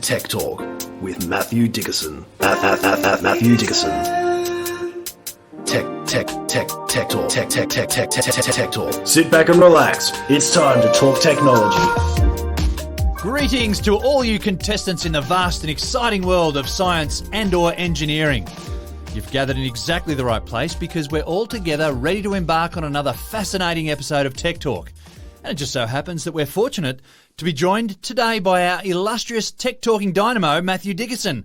Tech Talk with Matthew Dickerson. Matthew Dickerson. Tech Talk. Tech Talk. Sit back and relax. It's time to talk technology. Greetings to all you contestants in the vast and exciting world of science and/or engineering. You've gathered in exactly the right place because we're all together ready to embark on another fascinating episode of Tech Talk. And it just so happens that we're fortunate to be joined today by our illustrious tech-talking dynamo, Matthew Dickerson.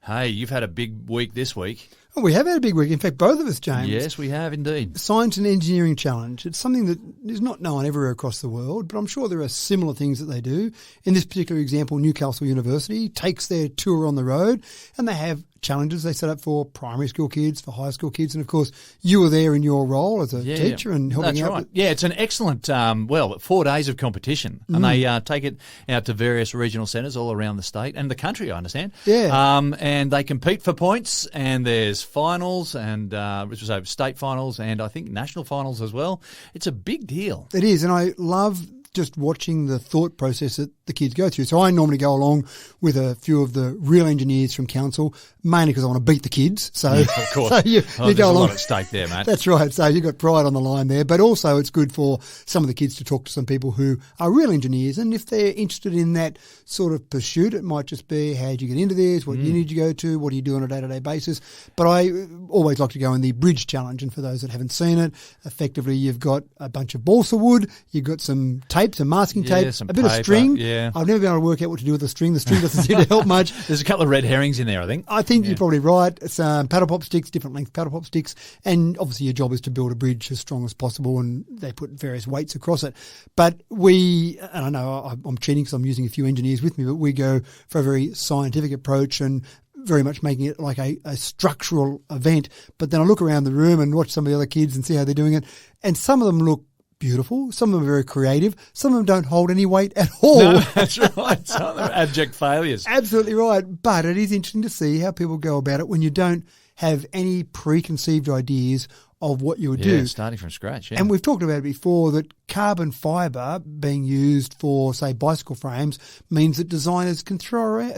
Hey, you've had a big week this week. Oh, we have had a big week. In fact, both of us, James. Yes, we have indeed. Science and Engineering Challenge. It's something that is not known everywhere across the world, but I'm sure there are similar things that they do. In this particular example, Newcastle University takes their tour on the road and they have challenges they set up for primary school kids, for high school kids, and of course you were there in your role as a teacher and helping out. Right. Yeah, it's an excellent, 4 days of competition, and they take it out to various regional centres all around the state and the country, I understand. Yeah. And they compete for points, and there's finals, and which was over state finals, and I think national finals as well. It's a big deal. It is, and I love just watching the thought process that the kids go through. So I normally go along with a few of the real engineers from council, mainly because I want to beat the kids. So, of course. So you go along. A lot at stake there, mate. That's right. So you've got pride on the line there. But also it's good for some of the kids to talk to some people who are real engineers. And if they're interested in that sort of pursuit, it might just be, how did you get into this? What you need to go to? What do you do on a day-to-day basis? But I always like to go in the bridge challenge. And for those that haven't seen it, effectively you've got a bunch of balsa wood, you've got some tape, some masking tape, a bit of string. Yeah. I've never been able to work out what to do with the string. The string doesn't seem to help much. There's a couple of red herrings in there, I think. I think you're probably right. Some paddle pop sticks, different length paddle pop sticks. And obviously your job is to build a bridge as strong as possible, and they put various weights across it. But and I know I'm cheating because I'm using a few engineers with me, but we go for a very scientific approach and very much making it like a structural event. But then I look around the room and watch some of the other kids and see how they're doing it. And some of them look beautiful. Some of them are very creative. Some of them don't hold any weight at all. No, that's right. Some of them are abject failures. Absolutely right. But it is interesting to see how people go about it when you don't have any preconceived ideas of what you would do. Starting from scratch. Yeah. And we've talked about it before that carbon fibre being used for, say, bicycle frames means that designers can throw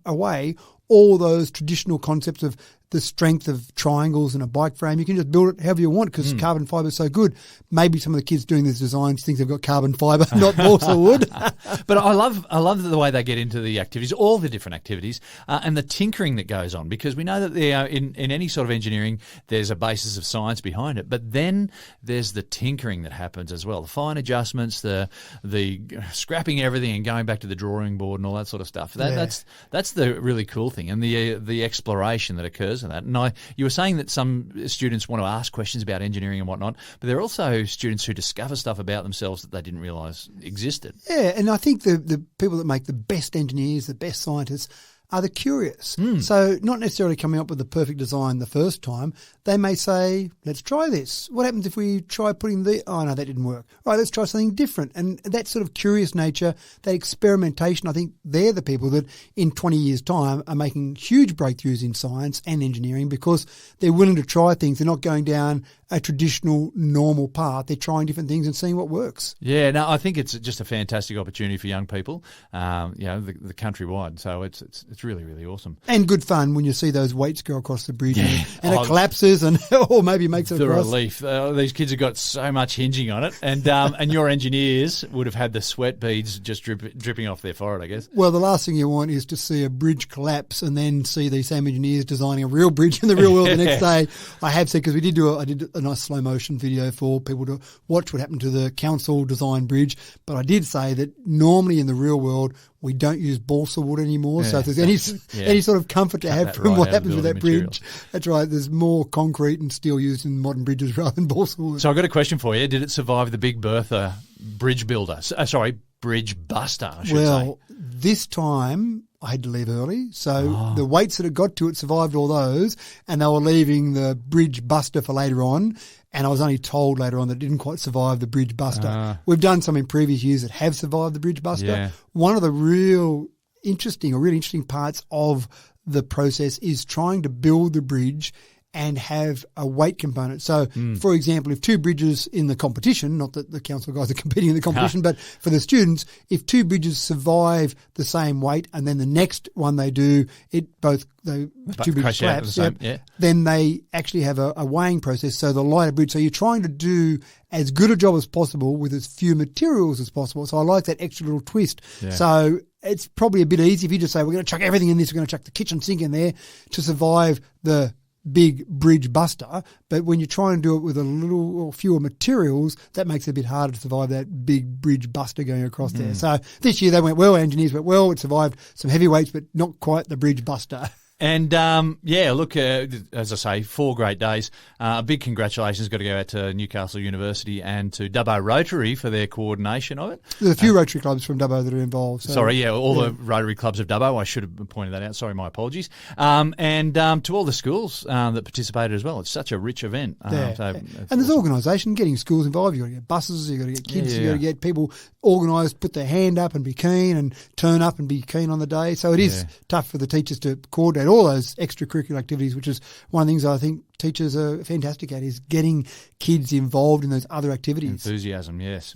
away all those traditional concepts of the strength of triangles in a bike frame. You can just build it however you want because carbon fibre is so good. Maybe some of the kids doing these designs think they've got carbon fibre, not balsa wood. But I love the way they get into the activities, all the different activities, and the tinkering that goes on, because we know that in any sort of engineering there's a basis of science behind it, but then there's the tinkering that happens as well, the fine adjustments, the scrapping everything and going back to the drawing board and all that sort of stuff. That's the really cool thing, and the exploration that occurs in that. And you were saying that some students want to ask questions about engineering and whatnot, but there are also students who discover stuff about themselves that they didn't realise existed. Yeah, and I think the people that make the best engineers, the best scientists, are the curious. So not necessarily coming up with the perfect design the first time. They may say, let's try this. What happens if we try putting oh no, that didn't work. All right, let's try something different. And that sort of curious nature, that experimentation, I think they're the people that in 20 years' time are making huge breakthroughs in science and engineering because they're willing to try things. They're not going down a traditional normal path. They're trying different things and seeing what works. Yeah, no, I think it's just a fantastic opportunity for young people, the countrywide. So it's really, really awesome. And good fun when you see those weights go across the bridge and it collapses or maybe makes it across. The relief. These kids have got so much hinging on it. And your engineers would have had the sweat beads just dripping off their forehead, I guess. Well, the last thing you want is to see a bridge collapse and then see these same engineers designing a real bridge in the real world the next day. I have said, because I did a nice slow motion video for people to watch what happened to the council design bridge. But I did say that normally in the real world, we don't use balsa wood anymore. So if there's any sort of comfort to have from what happens with that bridge, that's right. There's more concrete and steel used in modern bridges rather than balsa wood. So I've got a question for you. Did it survive the Big Bertha bridge builder? Bridge buster, I should say. Well, this time I had to leave early. So the weights that it got to, it survived all those, and they were leaving the bridge buster for later on. And I was only told later on that it didn't quite survive the bridge buster. We've done some in previous years that have survived the bridge buster. Yeah. One of the really interesting parts of the process is trying to build the bridge and have a weight component. So, for example, if two bridges in the competition, not that the council guys are competing in the competition, but for the students, if two bridges survive the same weight and then the next one they do, two bridges collapse, then they actually have a weighing process, so the lighter bridge. So you're trying to do as good a job as possible with as few materials as possible. So I like that extra little twist. Yeah. So it's probably a bit easy if you just say, we're going to chuck everything in this, we're going to chuck the kitchen sink in there to survive the big bridge buster. But when you try and do it with a little or fewer materials, that makes it a bit harder to survive that big bridge buster going across there. So this year they went well, engineers went well, it survived some heavyweights, but not quite the bridge buster. And, look, as I say, 4 great days. A big congratulations got to go out to Newcastle University and to Dubbo Rotary for their coordination of it. There's a few Rotary clubs from Dubbo that are involved. So, the Rotary clubs of Dubbo. I should have pointed that out. Sorry, my apologies. And to all the schools that participated as well. It's such a rich event. And there's organisation, getting schools involved. You've got to get buses, you've got to get kids, you've got to get people organised, put their hand up and be keen and turn up and be keen on the day. So it is tough for the teachers to coordinate all those extracurricular activities, which is one of the things I think teachers are fantastic at, is getting kids involved in those other activities. Enthusiasm, yes.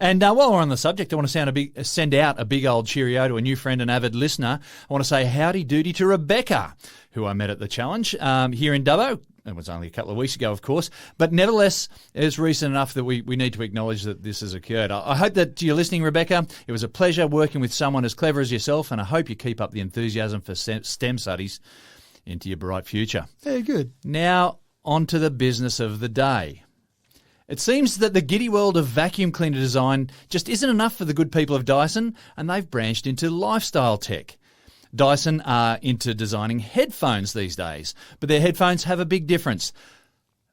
And while we're on the subject, I want to send out a big old cheerio to a new friend and avid listener. I want to say howdy doody to Rebecca, who I met at the challenge here in Dubbo. It was only a couple of weeks ago, of course, but nevertheless, it's recent enough that we need to acknowledge that this has occurred. I hope that you're listening, Rebecca. It was a pleasure working with someone as clever as yourself, and I hope you keep up the enthusiasm for STEM studies into your bright future. Very good. Now, on to the business of the day. It seems that the giddy world of vacuum cleaner design just isn't enough for the good people of Dyson, and they've branched into lifestyle tech. Dyson are into designing headphones these days, but their headphones have a big difference.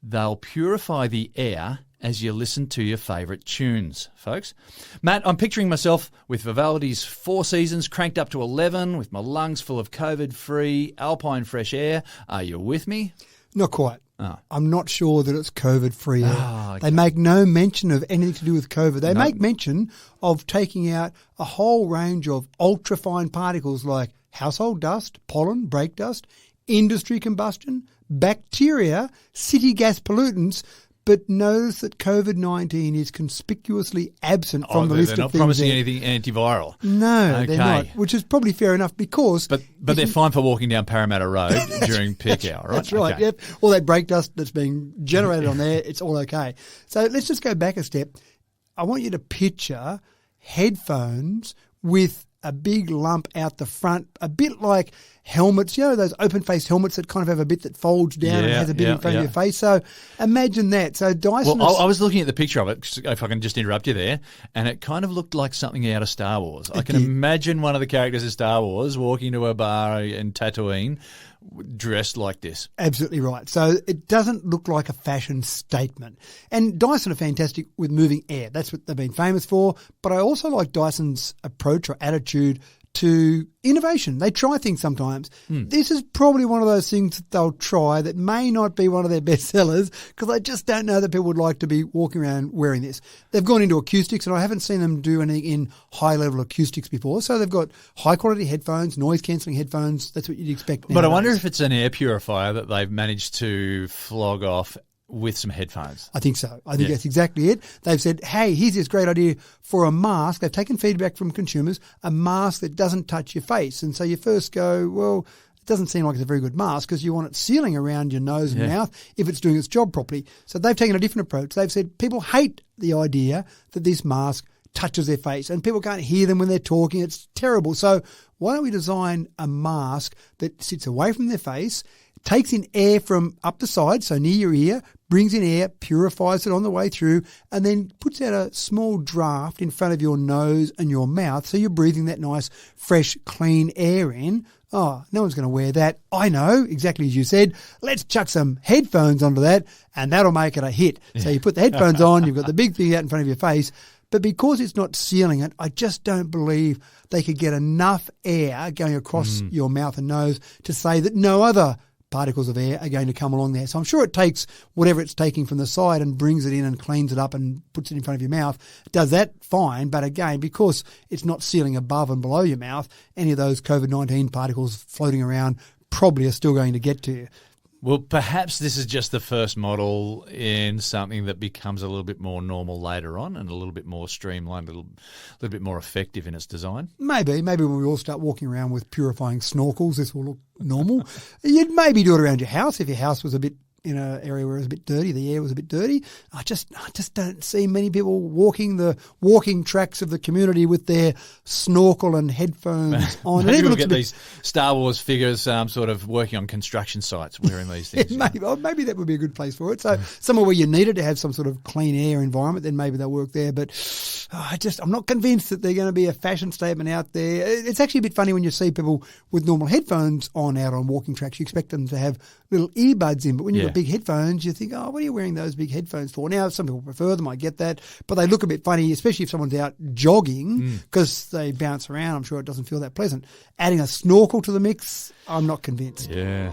They'll purify the air as you listen to your favourite tunes, folks. Matt, I'm picturing myself with Vivality's 4 Seasons cranked up to 11, with my lungs full of COVID-free alpine fresh air. Are you with me? Not quite. Oh. I'm not sure that it's COVID-free air. Okay. They make no mention of anything to do with COVID. They make mention of taking out a whole range of ultrafine particles like household dust, pollen, brake dust, industry combustion, bacteria, city gas pollutants, but knows that COVID-19 is conspicuously absent from the list of things. They're not promising anything antiviral. No, they're not, which is probably fair enough because... But they're fine for walking down Parramatta Road during peak hour, right? That's right, okay. Yep. All that brake dust that's being generated on there, it's all okay. So let's just go back a step. I want you to picture headphones with a big lump out the front, a bit like helmets, those open-faced helmets that kind of have a bit that folds down and has a bit in front of your face. So imagine that. So Dyson... Well, I was looking at the picture of it, if I can just interrupt you there, and it kind of looked like something out of Star Wars. I can imagine one of the characters of Star Wars walking to a bar in Tatooine dressed like this. Absolutely right. So it doesn't look like a fashion statement. And Dyson are fantastic with moving air. That's what they've been famous for. But I also like Dyson's approach or attitude to innovation. They try things sometimes. This is probably one of those things that they'll try that may not be one of their best sellers because I just don't know that people would like to be walking around wearing this. They've gone into acoustics, and I haven't seen them do anything in high-level acoustics before. So they've got high-quality headphones, noise-cancelling headphones. That's what you'd expect nowadays. But I wonder if it's an air purifier that they've managed to flog off with some headphones. I think so. I think that's exactly it. They've said, hey, here's this great idea for a mask. They've taken feedback from consumers, a mask that doesn't touch your face. And so you first go, well, it doesn't seem like it's a very good mask because you want it sealing around your nose and mouth if it's doing its job properly. So they've taken a different approach. They've said people hate the idea that this mask touches their face and people can't hear them when they're talking. It's terrible. So why don't we design a mask that sits away from their face, takes in air from up the side, so near your ear, brings in air, purifies it on the way through, and then puts out a small draft in front of your nose and your mouth so you're breathing that nice, fresh, clean air in. Oh, no one's going to wear that. I know, exactly as you said. Let's chuck some headphones onto that, and that'll make it a hit. So you put the headphones on, you've got the big thing out in front of your face, but because it's not sealing it, I just don't believe they could get enough air going across your mouth and nose to say that no other particles of air are going to come along there. So I'm sure it takes whatever it's taking from the side and brings it in and cleans it up and puts it in front of your mouth. It does that fine, but again, because it's not sealing above and below your mouth, any of those COVID-19 particles floating around probably are still going to get to you. Well, perhaps this is just the first model in something that becomes a little bit more normal later on and a little bit more streamlined, a little bit more effective in its design. Maybe when we all start walking around with purifying snorkels, this will look normal. You'd maybe do it around your house if your house was a bit in an area where it was a bit dirty, the air was a bit dirty. I just don't see many people walking the walking tracks of the community with their snorkel and headphones on. Maybe we'll get these Star Wars figures sort of working on construction sites wearing these things. Maybe that would be a good place for it. So somewhere where you needed to have some sort of clean air environment, then maybe they'll work there. But I'm not convinced that they're going to be a fashion statement out there. It's actually a bit funny when you see people with normal headphones on out on walking tracks. You expect them to have little earbuds in, but when you've got big headphones, you think, what are you wearing those big headphones for? Now, some people prefer them, I get that, but they look a bit funny, especially if someone's out jogging, because they bounce around. I'm sure it doesn't feel that pleasant. Adding a snorkel to the mix, I'm not convinced. Yeah.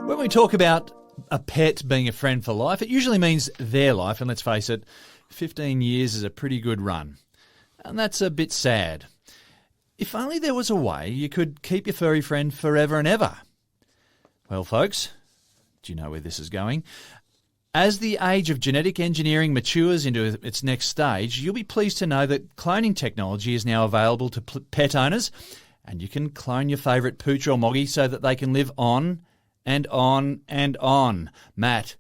When we talk about a pet being a friend for life, it usually means their life, and let's face it, 15 years is a pretty good run. And that's a bit sad. If only there was a way you could keep your furry friend forever and ever. Well, folks, do you know where this is going? As the age of genetic engineering matures into its next stage, you'll be pleased to know that cloning technology is now available to pet owners, and you can clone your favourite pooch or moggy so that they can live on and on and on. Matt,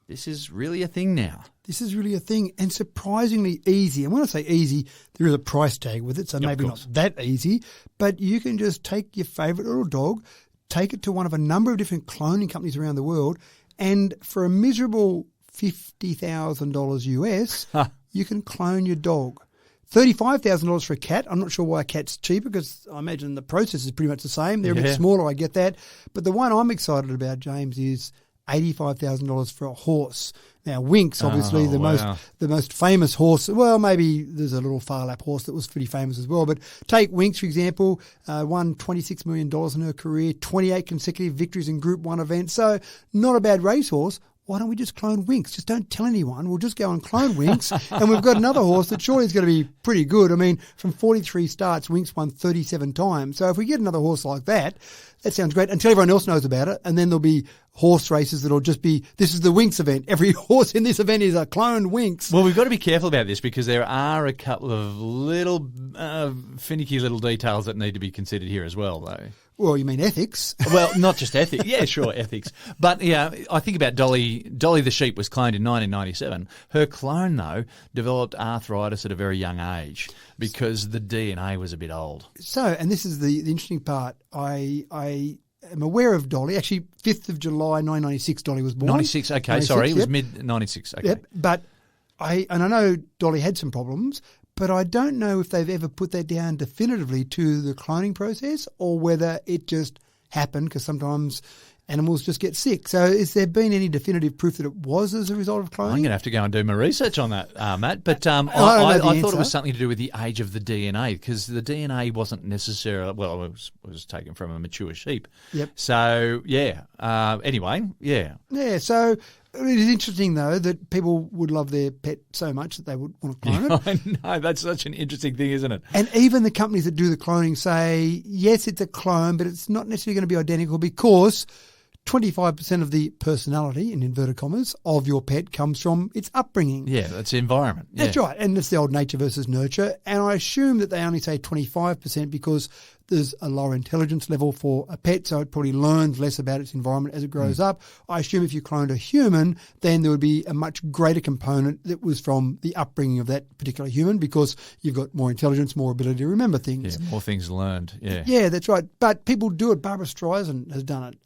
this is really a thing now. This is really a thing, and surprisingly easy. And when I say easy, there is a price tag with it, so maybe not that easy. But you can just take your favourite little dog, take it to one of a number of different cloning companies around the world, and for a miserable $50,000 US, you can clone your dog. $35,000 for a cat. I'm not sure why a cat's cheaper, because I imagine the process is pretty much the same. They're a bit smaller, I get that. But the one I'm excited about, James, is $85,000 for a horse. Now, Winx, obviously, the most famous horse. Well, maybe there's a little Phar Lap horse that was pretty famous as well. But take Winx, for example, won $26 million in her career, 28 consecutive victories in Group 1 events. So not a bad racehorse. Why don't we just clone Winx? Just don't tell anyone. We'll just go and clone Winx, and we've got another horse that surely is going to be pretty good. I mean, from 43 starts, Winx won 37 times. So if we get another horse like that, that sounds great until everyone else knows about it, and then there'll be horse races that'll just be, this is the Winx event. Every horse in this event is a cloned Winx. Well, we've got to be careful about this, because there are a couple of little finicky little details that need to be considered here as well, though. Well, you mean ethics? Well, not just ethics. Yeah, sure, ethics. But, yeah, I think about Dolly. Dolly the sheep was cloned in 1997. Her clone, though, developed arthritis at a very young age because the DNA was a bit old. So, and this is the interesting part. I am aware of Dolly. Actually, 5th of July 1996, Dolly was born. 96, okay, 96, sorry. It was mid-96, okay. Yep, but I know Dolly had some problems, but I don't know if they've ever put that down definitively to the cloning process or whether it just happened, because sometimes animals just get sick. So has there been any definitive proof that it was as a result of cloning? I'm going to have to go and do my research on that, Matt. But I thought it was something to do with the age of the DNA, because the DNA wasn't necessarily, well, it was taken from a mature sheep. Yep. So, yeah. Anyway, yeah. Yeah, so it is interesting, though, that people would love their pet so much that they would want to clone it. I know, that's such an interesting thing, isn't it? And even the companies that do the cloning say, yes, it's a clone, but it's not necessarily going to be identical, because 25% of the personality, in inverted commas, of your pet comes from its upbringing. Yeah, that's the environment. Yeah. That's right. And it's the old nature versus nurture. And I assume that they only say 25% because there's a lower intelligence level for a pet, so it probably learns less about its environment as it grows up. I assume if you cloned a human, then there would be a much greater component that was from the upbringing of that particular human, because you've got more intelligence, more ability to remember things. Yeah, more things learned, yeah. Yeah, that's right. But people do it. Barbara Streisand has done it.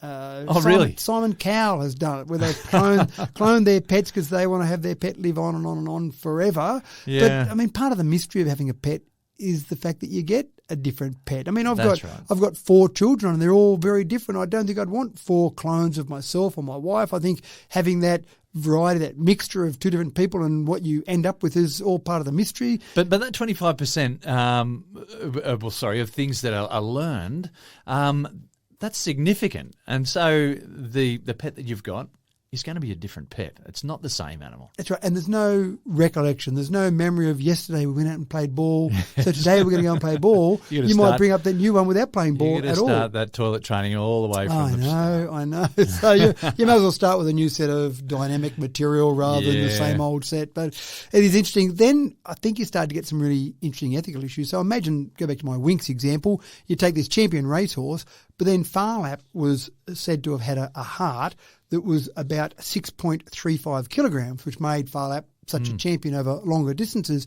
Really? Simon Cowell has done it, where they've cloned their pets because they want to have their pet live on and on and on forever. Yeah. But, I mean, part of the mystery of having a pet is the fact that you get a different pet. I mean, I've got 4 children and they're all very different. I don't think I'd want 4 clones of myself or my wife. I think having that variety, that mixture of 2 different people, and what you end up with is all part of the mystery. But that 25%, of things that are learned, that's significant. And so the pet that you've got is going to be a different pet. It's not the same animal. That's right. And there's no recollection. There's no memory of yesterday we went out and played ball. So today we're going to go and play ball. You might bring up that new one without playing ball at all. You're going to start that toit training all the way from the start. I know. So you may as well start with a new set of dynamic material rather than the same old set. But it is interesting. Then I think you start to get some really interesting ethical issues. So imagine, go back to my Winx example, you take this champion racehorse, but then Phar Lap was said to have had a heart that was about 6.35 kilograms, which made Phar Lap such a champion over longer distances.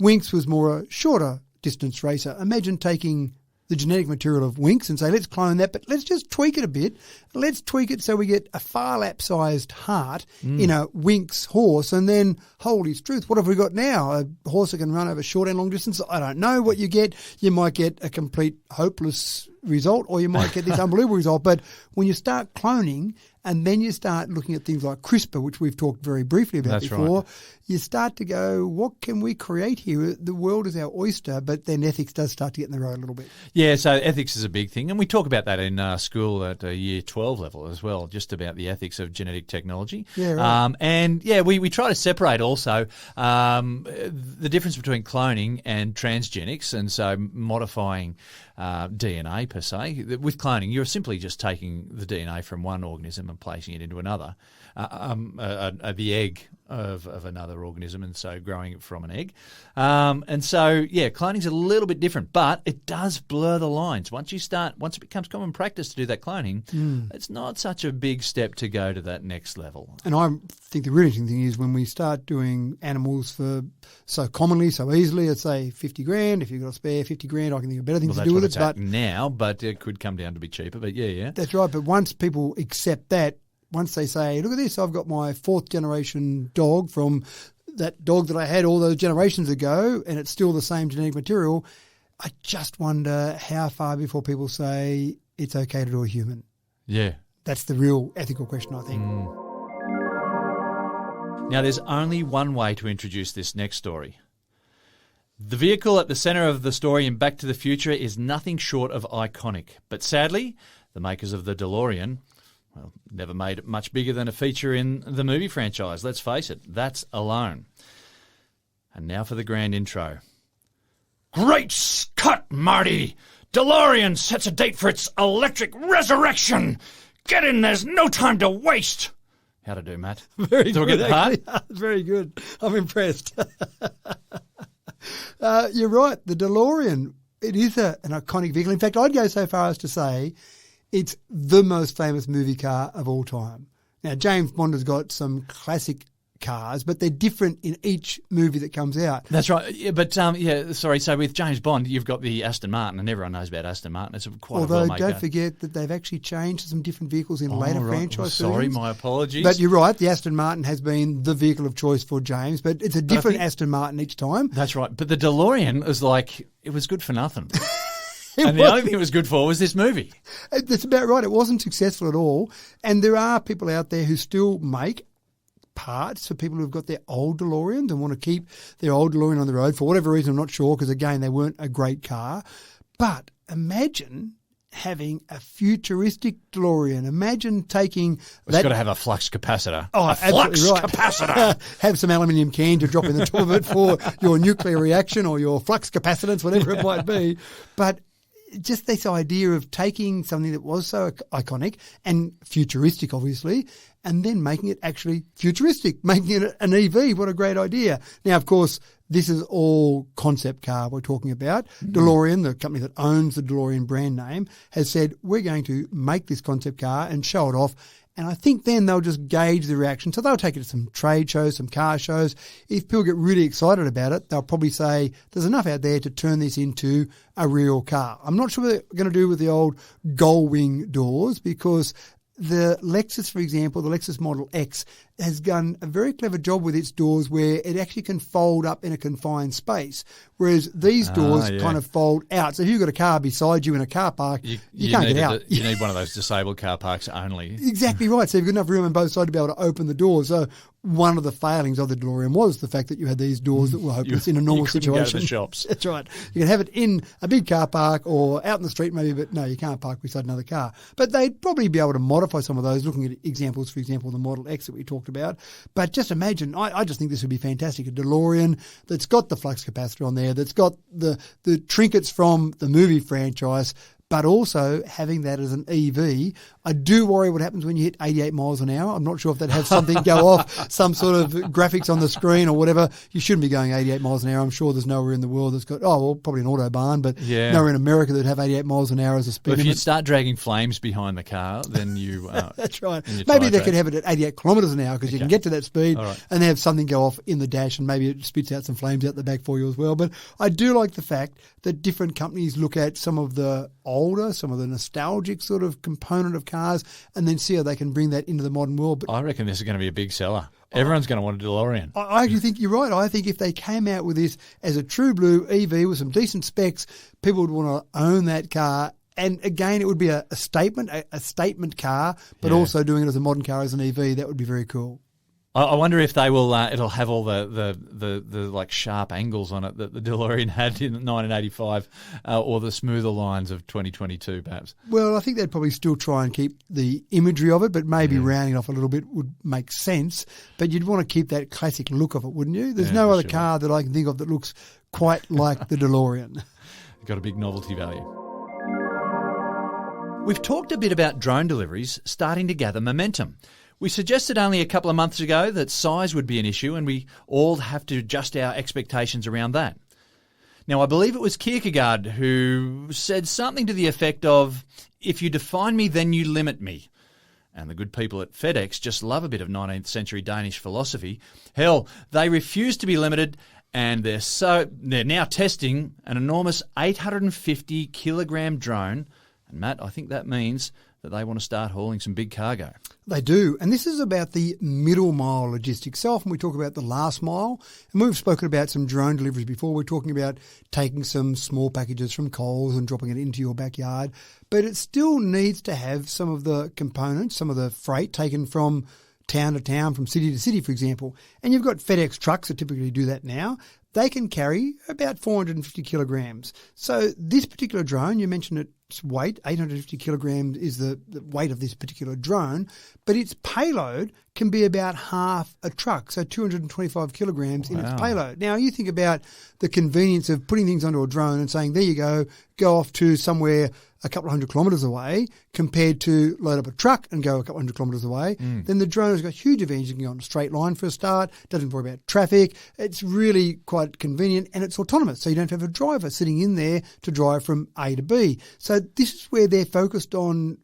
Winx was more a shorter distance racer. Imagine taking the genetic material of Winx and say, let's clone that, but let's just tweak it a bit. Let's tweak it so we get a Phar Lap-sized heart in a Winx horse, and then, holy truth, what have we got now? A horse that can run over short and long distance? I don't know what you get. You might get a complete hopeless result, or you might get this unbelievable result. But when you start cloning and then you start looking at things like CRISPR, which we've talked very briefly about before, you start to go, what can we create here? The world is our oyster, but then ethics does start to get in the road a little bit. Yeah, so ethics is a big thing. And we talk about that in school at a year 12 level as well, just about the ethics of genetic technology. Yeah, right. We try to separate also the difference between cloning and transgenics, and so modifying DNA per se. With cloning, you're simply just taking the DNA from one organism and placing it into another, the egg of another organism, and so growing it from an egg. Cloning's a little bit different, but it does blur the lines. Once it becomes common practice to do that cloning, it's not such a big step to go to that next level. And I think the really interesting thing is when we start doing animals for so commonly, so easily, let's say 50 grand. If you've got a spare 50 grand, I can think of better things to do with it. But now, but it could come down to be cheaper. But yeah. That's right. But once people accept that, once they say, look at this, I've got my 4th generation dog from that dog that I had all those generations ago, and it's still the same genetic material, I just wonder how far before people say it's okay to do a human. Yeah. That's the real ethical question, I think. Now, there's only one way to introduce this next story. The vehicle at the centre of the story in Back to the Future is nothing short of iconic. But sadly, the makers of the DeLorean, never made it much bigger than a feature in the movie franchise. Let's face it, that's alone. And now for the grand intro. Great Scott, Marty! DeLorean sets a date for its electric resurrection! Get in, there's no time to waste! How to do, Matt? Very do good, I get the part? Very good. I'm impressed. You're right, the DeLorean, it is an iconic vehicle. In fact, I'd go so far as to say it's the most famous movie car of all time. Now, James Bond has got some classic cars, but they're different in each movie that comes out. That's right. Yeah, but, sorry. So with James Bond, you've got the Aston Martin, and everyone knows about Aston Martin. It's quite a well-made car. Don't forget that they've actually changed some different vehicles in later franchise Sorry, versions. my apologies. But you're right, the Aston Martin has been the vehicle of choice for James, but it's a different Aston Martin each time. That's right. But the DeLorean is like, it was good for nothing. And the only thing it was good for was this movie. That's about right. It wasn't successful at all. And there are people out there who still make parts for people who've got their old DeLoreans and want to keep their old DeLorean on the road. For whatever reason, I'm not sure, because, again, they weren't a great car. But imagine having a futuristic DeLorean. Imagine taking that. It's got to have a flux capacitor. Oh, a flux right. capacitor. Have some aluminium can to drop in the top of it for your nuclear reaction or your flux capacitance, whatever it might be. But just this idea of taking something that was so iconic and futuristic, obviously, and then making it actually futuristic, making it an EV. What a great idea. Now, of course, this is all concept car we're talking about. DeLorean, the company that owns the DeLorean brand name, has said, we're going to make this concept car and show it off. And I think then they'll just gauge the reaction. So they'll take it to some trade shows, some car shows. If people get really excited about it, they'll probably say there's enough out there to turn this into a real car. I'm not sure what they're going to do with the old gull wing doors, because the Lexus, for example, the Lexus Model X has done a very clever job with its doors where it actually can fold up in a confined space, whereas these doors kind of fold out. So if you've got a car beside you in a car park, you can't get out. You need one of those disabled car parks only. Exactly right. So you've got enough room on both sides to be able to open the door. So one of the failings of the DeLorean was the fact that you had these doors that were hopeless in a normal situation. Go to the shops. That's right. You can have it in a big car park or out in the street maybe, but no, you can't park beside another car. But they'd probably be able to modify some of those, looking at examples, for example, the Model X that we talked about. But just imagine, I just think this would be fantastic. A DeLorean that's got the flux capacitor on there, that's got the trinkets from the movie franchise, but also having that as an EV. I do worry what happens when you hit 88 miles an hour. I'm not sure if that has something go off, some sort of graphics on the screen or whatever. You shouldn't be going 88 miles an hour. I'm sure there's nowhere in the world that's got, probably an Autobahn, but nowhere in America that have 88 miles an hour as a speed limit. If you start dragging flames behind the car, then you... That's right. Maybe they could have it at 88 kilometres an hour because you can get to that speed and have something go off in the dash and maybe it spits out some flames out the back for you as well. But I do like the fact that different companies look at some of the older, some of the nostalgic sort of component of cars and then see how they can bring that into the modern world. But I reckon this is going to be a big seller. Everyone's going to want a DeLorean. I actually think you're right. I think if they came out with this as a true blue EV with some decent specs, people would want to own that car. And again, it would be a statement car, but also doing it as a modern car as an EV. That would be very cool. I wonder if they will. It'll have all the like sharp angles on it that the DeLorean had in 1985, or the smoother lines of 2022, perhaps. Well, I think they'd probably still try and keep the imagery of it, but maybe rounding off a little bit would make sense. But you'd want to keep that classic look of it, wouldn't you? There's no other car that I can think of that looks quite like the DeLorean. Got a big novelty value. We've talked a bit about drone deliveries starting to gather momentum. We suggested only a couple of months ago that size would be an issue and we all have to adjust our expectations around that. Now, I believe it was Kierkegaard who said something to the effect of, if you define me, then you limit me. And the good people at FedEx just love a bit of 19th century Danish philosophy. Hell, they refuse to be limited and they're now testing an enormous 850 kilogram drone. And Matt, I think that means that they want to start hauling some big cargo. They do. And this is about the middle mile logistics. So often we talk about the last mile. And we've spoken about some drone deliveries before. We're talking about taking some small packages from Coles and dropping it into your backyard. But it still needs to have some of the components, some of the freight taken from town to town, from city to city, for example. And you've got FedEx trucks that typically do that now. They can carry about 450 kilograms. So this particular drone, you mentioned its weight, 850 kilograms is the weight of this particular drone, but its payload can be about half a truck, so 225 kilograms in its payload. Now, you think about the convenience of putting things onto a drone and saying, there you go off to somewhere a couple of hundred kilometres away, compared to load up a truck and go a couple hundred kilometres away, then the drone has got huge advantage. You can go on a straight line for a start, doesn't worry about traffic. It's really quite convenient and it's autonomous, so you don't have a driver sitting in there to drive from A to B. So this is where they're focused on.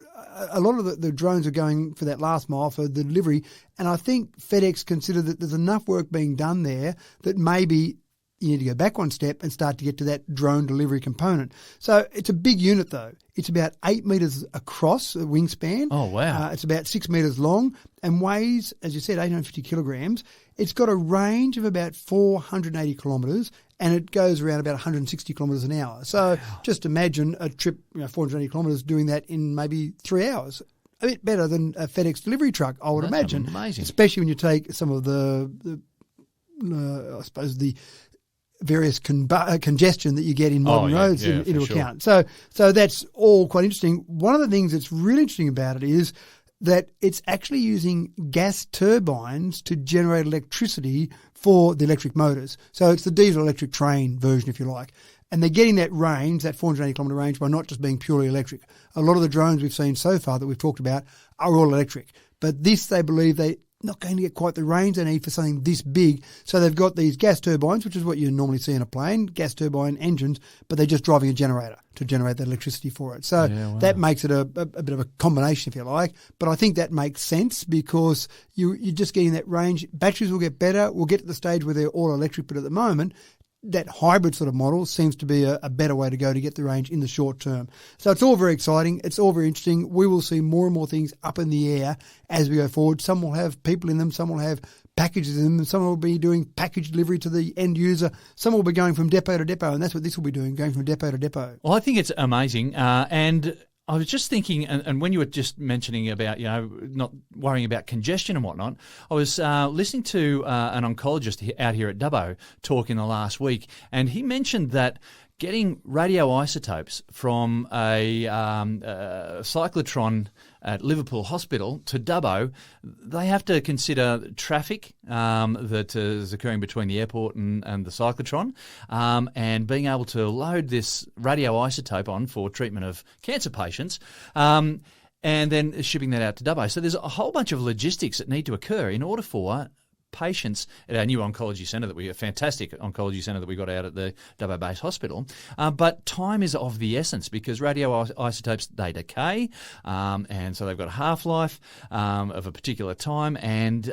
A lot of the drones are going for that last mile for the delivery, and I think FedEx consider that there's enough work being done there that maybe you need to go back one step and start to get to that drone delivery component. So it's a big unit though. It's about 8 metres across the wingspan. Oh, wow. It's about 6 metres long and weighs, as you said, 850 kilograms. It's got a range of about 480 kilometres and it goes around about 160 kilometres an hour. So just imagine a trip, 480 kilometres, doing that in maybe 3 hours. A bit better than a FedEx delivery truck, I would imagine. Amazing. Especially when you take some of the various congestion that you get in modern roads into account. So that's all quite interesting. One of the things that's really interesting about it is that it's actually using gas turbines to generate electricity for the electric motors. So it's the diesel electric train version, if you like. And they're getting that range, that 480 kilometre range, by not just being purely electric. A lot of the drones we've seen so far that we've talked about are all electric. But this, they believe they're not going to get quite the range they need for something this big. So they've got these gas turbines, which is what you normally see in a plane, gas turbine engines, but they're just driving a generator to generate that electricity for it. So that makes it a bit of a combination, if you like. But I think that makes sense because you're just getting that range. Batteries will get better. We'll get to the stage where they're all electric, but at the moment, that hybrid sort of model seems to be a better way to go to get the range in the short term. So it's all very exciting. It's all very interesting. We will see more and more things up in the air as we go forward. Some will have people in them. Some will have packages in them. Some will be doing package delivery to the end user. Some will be going from depot to depot, and that's what this will be doing, going from depot to depot. Well, I think it's amazing. And I was just thinking, and when you were just mentioning about, not worrying about congestion and whatnot, I was listening to an oncologist out here at Dubbo talk in the last week, and he mentioned that getting radioisotopes from a cyclotron at Liverpool Hospital to Dubbo, they have to consider traffic that is occurring between the airport and the cyclotron, and being able to load this radioisotope on for treatment of cancer patients, and then shipping that out to Dubbo. So there's a whole bunch of logistics that need to occur in order for patients at our new oncology centre a fantastic oncology centre that we got out at the Dubbo Base Hospital. But time is of the essence because radioisotopes, they decay, and so they've got a half-life of a particular time, and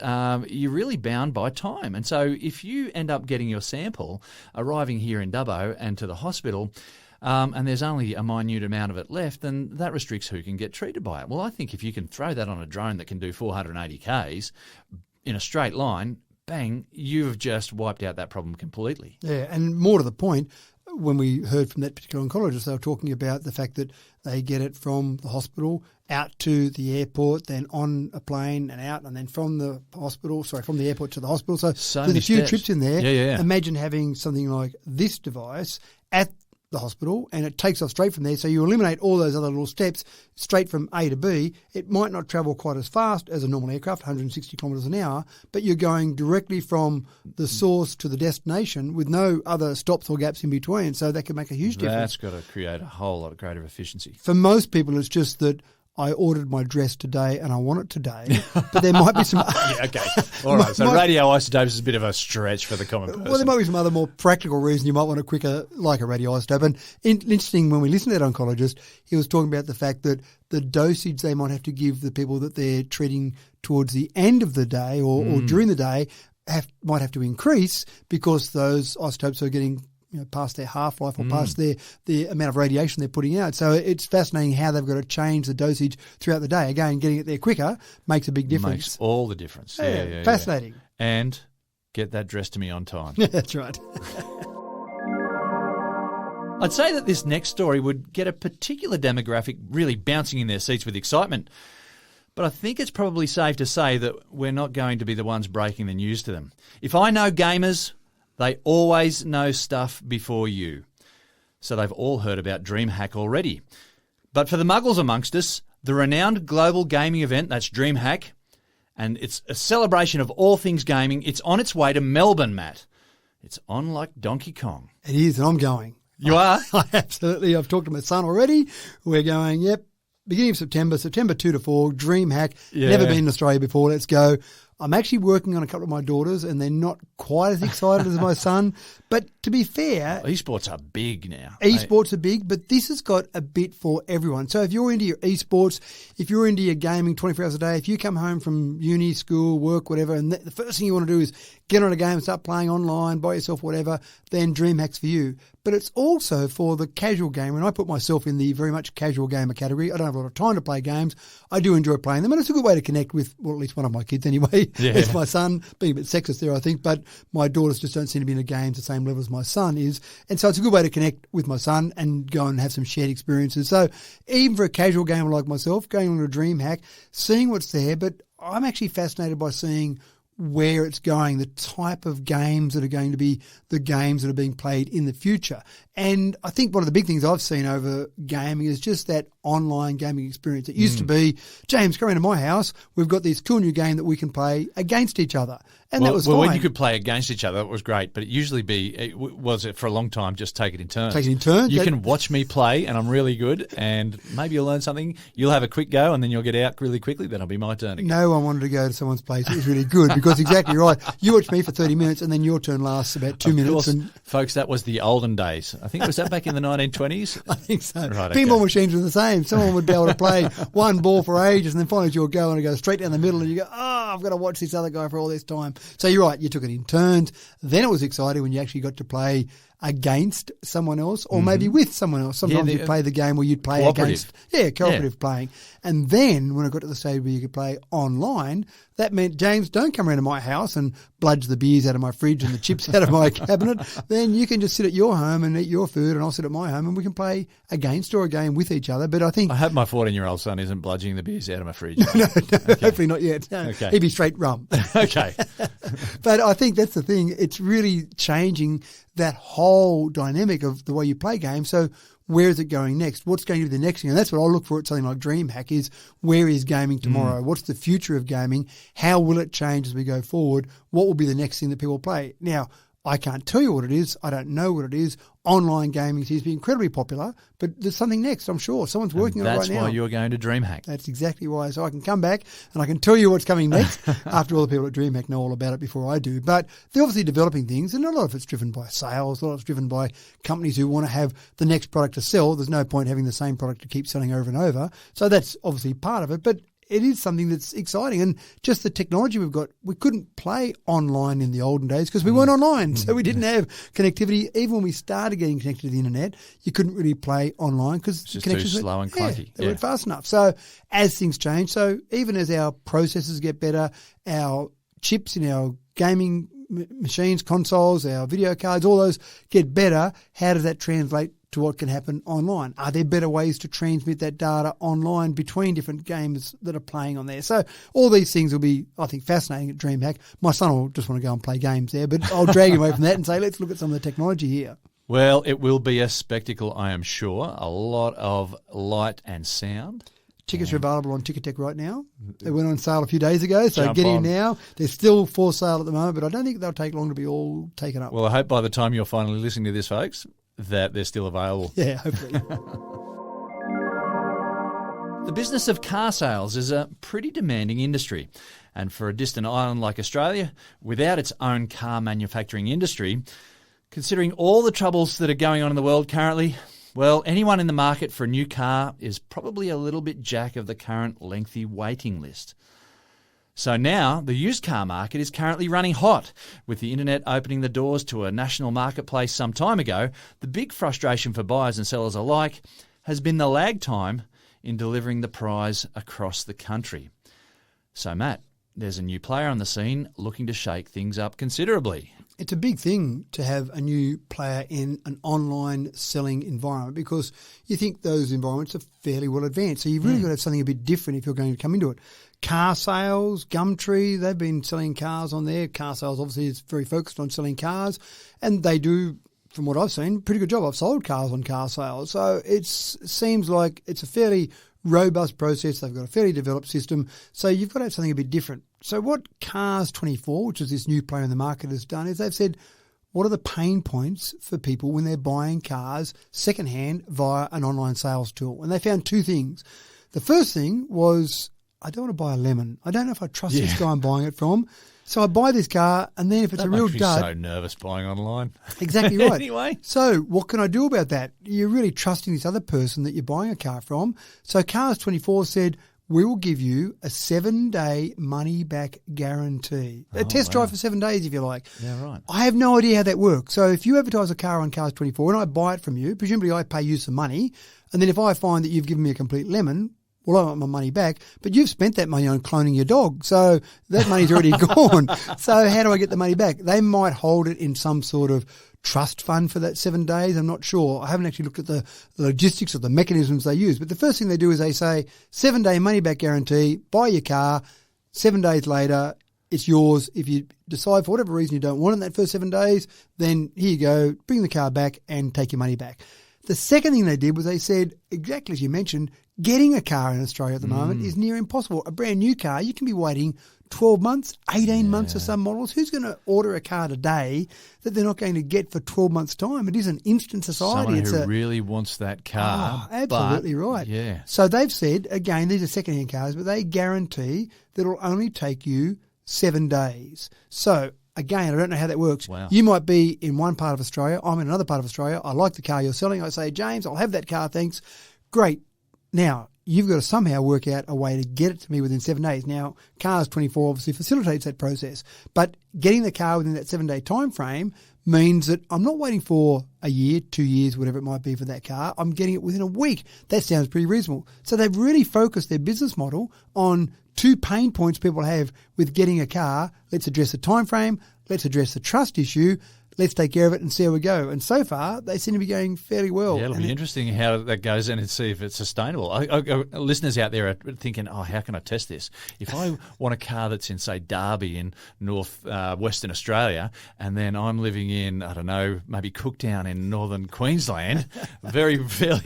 you're really bound by time. And so if you end up getting your sample arriving here in Dubbo and to the hospital, and there's only a minute amount of it left, then that restricts who can get treated by it. Well, I think if you can throw that on a drone that can do 480 Ks, in a straight line, bang, you've just wiped out that problem completely. Yeah, and more to the point, when we heard from that particular oncologist, they were talking about the fact that they get it from the hospital out to the airport, then on a plane and out, and then from the airport to the hospital. So there's a few trips in there. Yeah. Imagine having something like this device at the hospital and it takes off straight from there. So you eliminate all those other little steps straight from A to B. It might not travel quite as fast as a normal aircraft, 160 kilometres an hour, but you're going directly from the source to the destination with no other stops or gaps in between. So that can make a huge difference. That's got to create a whole lot of greater efficiency. For most people, it's just that I ordered my dress today and I want it today, but there might be some... Yeah, okay. All right, so radioisotopes is a bit of a stretch for the common person. Well, there might be some other more practical reason you might want a quicker, like a radioisotope. And interesting, when we listened to that oncologist, he was talking about the fact that the dosage they might have to give the people that they're treating towards the end of the day or during the day might have to increase because those isotopes are getting past their half-life or past the amount of radiation they're putting out. So it's fascinating how they've got to change the dosage throughout the day. Again, getting it there quicker makes a big difference. Makes all the difference. Yeah, fascinating. Yeah. And get that dress to me on time. That's right. I'd say that this next story would get a particular demographic really bouncing in their seats with excitement. But I think it's probably safe to say that we're not going to be the ones breaking the news to them. If I know gamers, they always know stuff before you. So they've all heard about DreamHack already. But for the muggles amongst us, the renowned global gaming event, that's DreamHack, and it's a celebration of all things gaming. It's on its way to Melbourne, Matt. It's on like Donkey Kong. It is, and I'm going. You are? Absolutely. I've talked to my son already. We're going, beginning of September 2 to 4, DreamHack. Yeah. Never been in Australia before. Let's go. I'm actually working on a couple of my daughters and they're not quite as excited as my son. But to be fair... Esports are big now. Esports are big, but this has got a bit for everyone. So if you're into your esports, if you're into your gaming 24 hours a day, if you come home from uni, school, work, whatever, and the first thing you want to do is get on a game and start playing online, by yourself, whatever, then DreamHack's for you. But it's also for the casual gamer, and I put myself in the very much casual gamer category. I don't have a lot of time to play games. I do enjoy playing them, and it's a good way to connect with, well, at least one of my kids anyway. Yeah. It's my son, being a bit sexist there, I think, but my daughters just don't seem to be in the games the same level as my son is. And so it's a good way to connect with my son and go and have some shared experiences. So even for a casual gamer like myself, going on a DreamHack, seeing what's there, but I'm actually fascinated by seeing where it's going, the type of games that are going to be the games that are being played in the future. And I think one of the big things I've seen over gaming is just that online gaming experience. It used to be, James, come into my house, we've got this cool new game that we can play against each other. And that was fine. When you could play against each other, it was great. But it usually for a long time, just take it in turns. Take it in turns. You can watch me play, and I'm really good, and maybe you'll learn something. You'll have a quick go, and then you'll get out really quickly. Then it'll be my turn again. No one wanted to go to someone's place. It was really good because exactly right. You watch me for 30 minutes, and then your turn lasts about 2 minutes. Course, folks, that was the olden days. I think, was that back in the 1920s? I think so. Right, Pinball machines were the same. Someone would be able to play one ball for ages, and then finally you'll go and it goes straight down the middle, and you go, I've got to watch this other guy for all this time. So you're right, you took it in turns. Then it was exciting when you actually got to play against someone else or maybe with someone else. Sometimes you'd play the game where you'd play against. Yeah, cooperative playing. And then when I got to the stage where you could play online, that meant, James, don't come around to my house and bludge the beers out of my fridge and the chips out of my cabinet. Then you can just sit at your home and eat your food and I'll sit at my home and we can play against or a game with each other. But I think... I hope my 14-year-old son isn't bludging the beers out of my fridge. No, hopefully not yet. No, Okay. He'd be straight rum. Okay. But I think that's the thing. It's really changing that whole dynamic of the way you play games. So where is it going next? What's going to be the next thing? And that's what I'll look for at something like DreamHack is, where is gaming tomorrow? What's the future of gaming? How will it change as we go forward? What will be the next thing that people play? Now, I can't tell you what it is. I don't know what it is. Online gaming seems to be incredibly popular, but there's something next, I'm sure. Someone's working on it right now. That's why you're going to DreamHack. That's exactly why. So I can come back and I can tell you what's coming next after all the people at DreamHack know all about it before I do. But they're obviously developing things, and a lot of it's driven by sales, a lot of it's driven by companies who want to have the next product to sell. There's no point having the same product to keep selling over and over. So that's obviously part of it. But it is something that's exciting. And just the technology we've got, we couldn't play online in the olden days because we weren't online. So we didn't have connectivity. Even when we started getting connected to the internet, you couldn't really play online because connections were too slow and clunky. They weren't fast enough. So as things change, so even as our processors get better, our chips in our gaming machines, consoles, our video cards, all those get better, how does that translate to what can happen online? Are there better ways to transmit that data online between different games that are playing on there? So all these things will be, I think, fascinating at DreamHack. My son will just want to go and play games there, but I'll drag him away from that and say, let's look at some of the technology here. Well, it will be a spectacle, I am sure. A lot of light and sound. Tickets are available on Ticketek right now. They went on sale a few days ago, so Jump get in on. now. They're still for sale at the moment, but I don't think they'll take long to be all taken up. Well, I hope by the time you're finally listening to this, folks, that they're still available. Yeah, hopefully. The business of car sales is a pretty demanding industry. And for a distant island like Australia, without its own car manufacturing industry, considering all the troubles that are going on in the world currently, well, anyone in the market for a new car is probably a little bit jack of the current lengthy waiting list. So now the used car market is currently running hot. With the internet opening the doors to a national marketplace some time ago, the big frustration for buyers and sellers alike has been the lag time in delivering the prize across the country. So Matt, there's a new player on the scene looking to shake things up considerably. It's a big thing to have a new player in an online selling environment because you think those environments are fairly well advanced. So you've really got to have something a bit different if you're going to come into it. Car sales, Gumtree, they've been selling cars on there. Car sales obviously is very focused on selling cars, and they do, from what I've seen, pretty good job. I've sold cars on car sales. So it seems like it's a fairly robust process. They've got a fairly developed system. So you've got to have something a bit different. So what Cars24, which is this new player in the market, has done is they've said, what are the pain points for people when they're buying cars secondhand via an online sales tool? And they found two things. The first thing was, I don't want to buy a lemon. I don't know if I trust this guy I'm buying it from. So I buy this car, and then if it's a real dud... That makes me so nervous buying online. Exactly right. Anyway. So what can I do about that? You're really trusting this other person that you're buying a car from. So Cars24 said, we will give you a 7-day money-back guarantee. A test drive for 7 days, if you like. Yeah, right. I have no idea how that works. So if you advertise a car on Cars24 and I buy it from you, presumably I pay you some money, and then if I find that you've given me a complete lemon, well, I want my money back, but you've spent that money on cloning your dog, so that money's already gone. So how do I get the money back? They might hold it in some sort of trust fund for that 7 days. I'm not sure. I haven't actually looked at the logistics of the mechanisms they use. But the first thing they do is they say, 7-day money-back guarantee, buy your car, 7 days later, it's yours. If you decide for whatever reason you don't want it in that first 7 days, then here you go, bring the car back and take your money back. The second thing they did was they said, exactly as you mentioned, getting a car in Australia at the moment is near impossible. A brand new car, you can be waiting 12 months, 18 months for some models. Who's going to order a car today that they're not going to get for 12 months' time? It is an instant society. Someone who really wants that car. Oh, absolutely right. Yeah. So they've said, again, these are second-hand cars, but they guarantee that it'll only take you 7 days. So again, I don't know how that works. Wow. You might be in one part of Australia. I'm in another part of Australia. I like the car you're selling. I say, James, I'll have that car, thanks. Great. Now, you've got to somehow work out a way to get it to me within 7 days. Now, Cars 24 obviously facilitates that process, but getting the car within that 7-day time frame means that I'm not waiting for a year, 2 years, whatever it might be for that car. I'm getting it within a week. That sounds pretty reasonable. So they've really focused their business model on 2 pain points people have with getting a car. Let's address the time frame. Let's address the trust issue. Let's take care of it and see how we go. And so far, they seem to be going fairly well. Yeah, it'll be interesting how that goes and see if it's sustainable. Listeners out there are thinking, how can I test this? If I want a car that's in, say, Derby in Western Australia, and then I'm living in, I don't know, maybe Cooktown in northern Queensland, fairly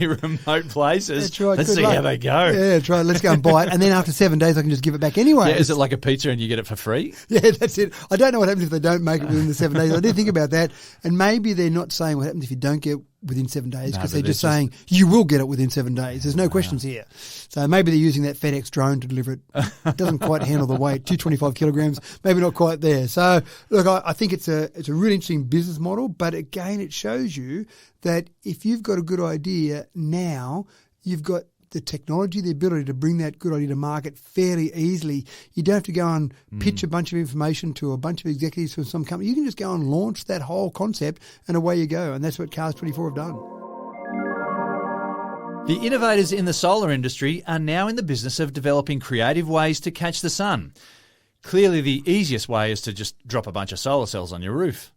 remote places. That's right. Let's see how they go. Yeah, that's right. Let's go and buy it. And then after 7 days, I can just give it back anyway. Yeah, is it like a pizza and you get it for free? Yeah, that's it. I don't know what happens if they don't make it within the 7 days. I did think about that. And maybe they're not saying what happens if you don't get within 7 days, because they're just saying you will get it within 7 days. There's no questions here. So maybe they're using that FedEx drone to deliver it. It doesn't quite handle the weight, 225 kilograms, maybe not quite there. So look, I think it's a really interesting business model, but again, it shows you that if you've got a good idea now, you've got the technology, the ability to bring that good idea to market fairly easily. You don't have to go and pitch a bunch of information to a bunch of executives from some company. You can just go and launch that whole concept and away you go. And that's what Cars 24 have done. The innovators in the solar industry are now in the business of developing creative ways to catch the sun. Clearly, the easiest way is to just drop a bunch of solar cells on your roof.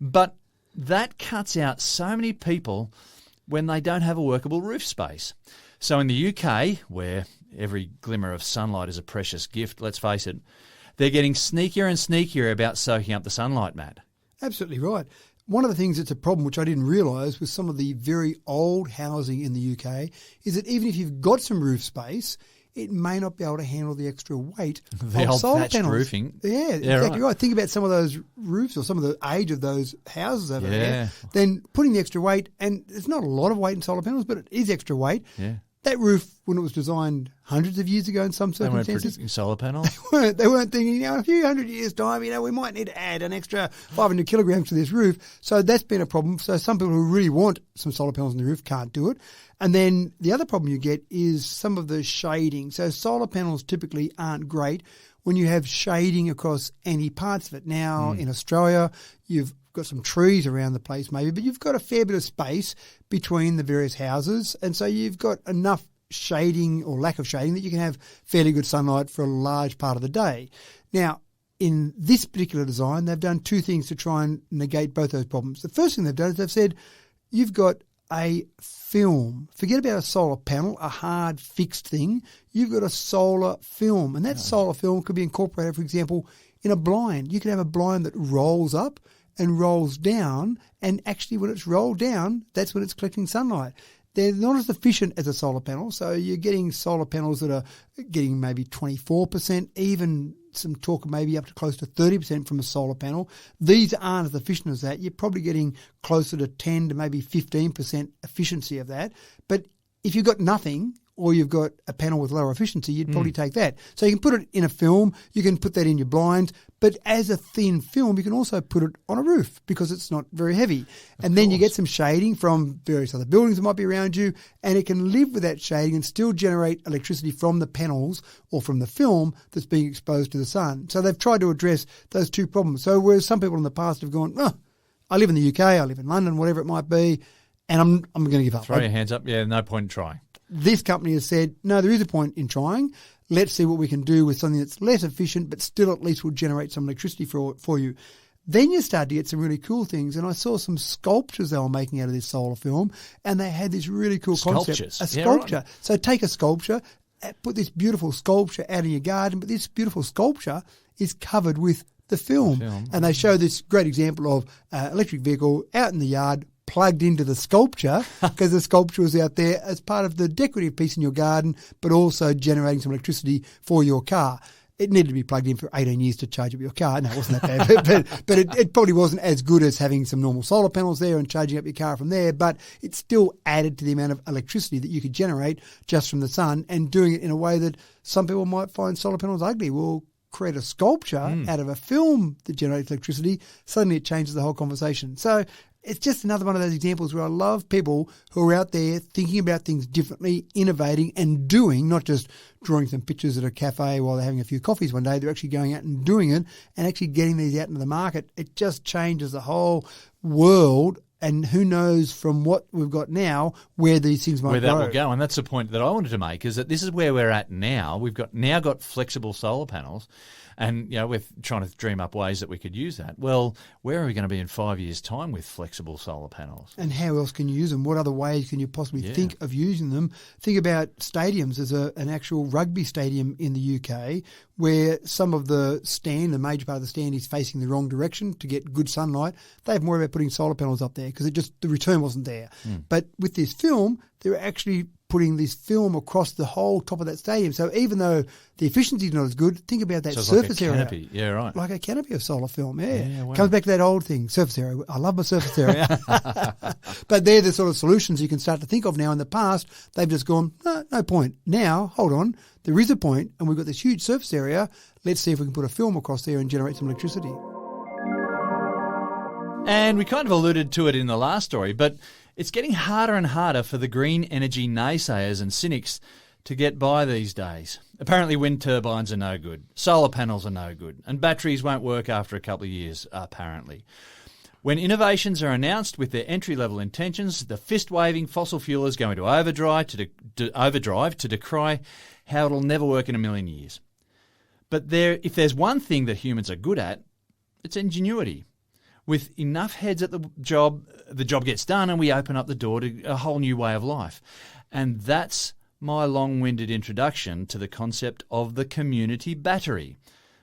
But that cuts out so many people when they don't have a workable roof space. So in the UK, where every glimmer of sunlight is a precious gift, let's face it, they're getting sneakier and sneakier about soaking up the sunlight, Matt. Absolutely right. One of the things that's a problem, which I didn't realise with some of the very old housing in the UK, is that even if you've got some roof space, it may not be able to handle the extra weight the of old solar thatched panels. roofing. Yeah, exactly right. Think about some of those roofs or some of the age of those houses over there. Then putting the extra weight, and there's not a lot of weight in solar panels, but it is extra weight. Yeah. That roof, when it was designed hundreds of years ago in some They weren't circumstances, producing solar panels. they weren't thinking, a few hundred years' time, we might need to add an extra 500 kilograms to this roof. So that's been a problem. So some people who really want some solar panels on the roof can't do it. And then the other problem you get is some of the shading. So solar panels typically aren't great when you have shading across any parts of it. Now, in Australia, you've got some trees around the place maybe, but you've got a fair bit of space between the various houses. And so you've got enough shading or lack of shading that you can have fairly good sunlight for a large part of the day. Now, in this particular design, they've done 2 things to try and negate both those problems. The first thing they've done is they've said, you've got a film. Forget about a solar panel, a hard fixed thing. You've got a solar film. And that solar film could be incorporated, for example, in a blind. You can have a blind that rolls up and rolls down, and actually when it's rolled down, that's when it's collecting sunlight. They're not as efficient as a solar panel, so you're getting solar panels that are getting maybe 24%, even some talk maybe up to close to 30% from a solar panel. These aren't as efficient as that. You're probably getting closer to 10 to maybe 15% efficiency of that. But if you've got nothing, or you've got a panel with lower efficiency, you'd probably take that. So you can put it in a film, you can put that in your blinds, but as a thin film, you can also put it on a roof because it's not very heavy. And then you get some shading from various other buildings that might be around you, and it can live with that shading and still generate electricity from the panels or from the film that's being exposed to the sun. So they've tried to address those 2 problems. So whereas some people in the past have gone, I live in the UK, I live in London, whatever it might be, and I'm going to give up. Throw your hands up. Yeah, no point in trying. This company has said, no, there is a point in trying. Let's see what we can do with something that's less efficient, but still at least will generate some electricity for you. Then you start to get some really cool things. And I saw some sculptures they were making out of this solar film, and they had this really cool concept. A sculpture. Right. So take a sculpture, put this beautiful sculpture out in your garden, but this beautiful sculpture is covered with the film. And they show this great example of electric vehicle out in the yard, plugged into the sculpture, because the sculpture was out there as part of the decorative piece in your garden, but also generating some electricity for your car. It needed to be plugged in for 18 years to charge up your car. No, it wasn't that bad, but it probably wasn't as good as having some normal solar panels there and charging up your car from there, but it still added to the amount of electricity that you could generate just from the sun, and doing it in a way that some people might find solar panels ugly. Well, create a sculpture out of a film that generates electricity, suddenly it changes the whole conversation. So it's just another one of those examples where I love people who are out there thinking about things differently, innovating and doing, not just drawing some pictures at a cafe while they're having a few coffees one day. They're actually going out and doing it and actually getting these out into the market. It just changes the whole world. And who knows from what we've got now where these things might go. Where that will go. And that's the point that I wanted to make, is that this is where we're at now. We've got flexible solar panels. And, we're trying to dream up ways that we could use that. Well, where are we going to be in 5 years' time with flexible solar panels? And how else can you use them? What other ways can you possibly think of using them? Think about stadiums. There's an actual rugby stadium in the UK where some of the major part of the stand is facing the wrong direction to get good sunlight. They have more about putting solar panels up there because the return wasn't there. But with this film, they're actually putting this film across the whole top of that stadium. So even though the efficiency is not as good, think about that surface area. Like a canopy. Yeah, right. Like a canopy of solar film, Wow. Comes back to that old thing, surface area. I love my surface area. But they're the sort of solutions you can start to think of now. In the past, they've just gone, no point. Now, hold on, there is a point, and we've got this huge surface area. Let's see if we can put a film across there and generate some electricity. And we kind of alluded to it in the last story, but it's getting harder and harder for the green energy naysayers and cynics to get by these days. Apparently wind turbines are no good, solar panels are no good, and batteries won't work after a couple of years, apparently. When innovations are announced with their entry-level intentions, the fist-waving fossil fuelers go into overdrive to decry how it'll never work in a million years. But if there's one thing that humans are good at, it's ingenuity. With enough heads at the job gets done and we open up the door to a whole new way of life. And that's my long-winded introduction to the concept of the community battery,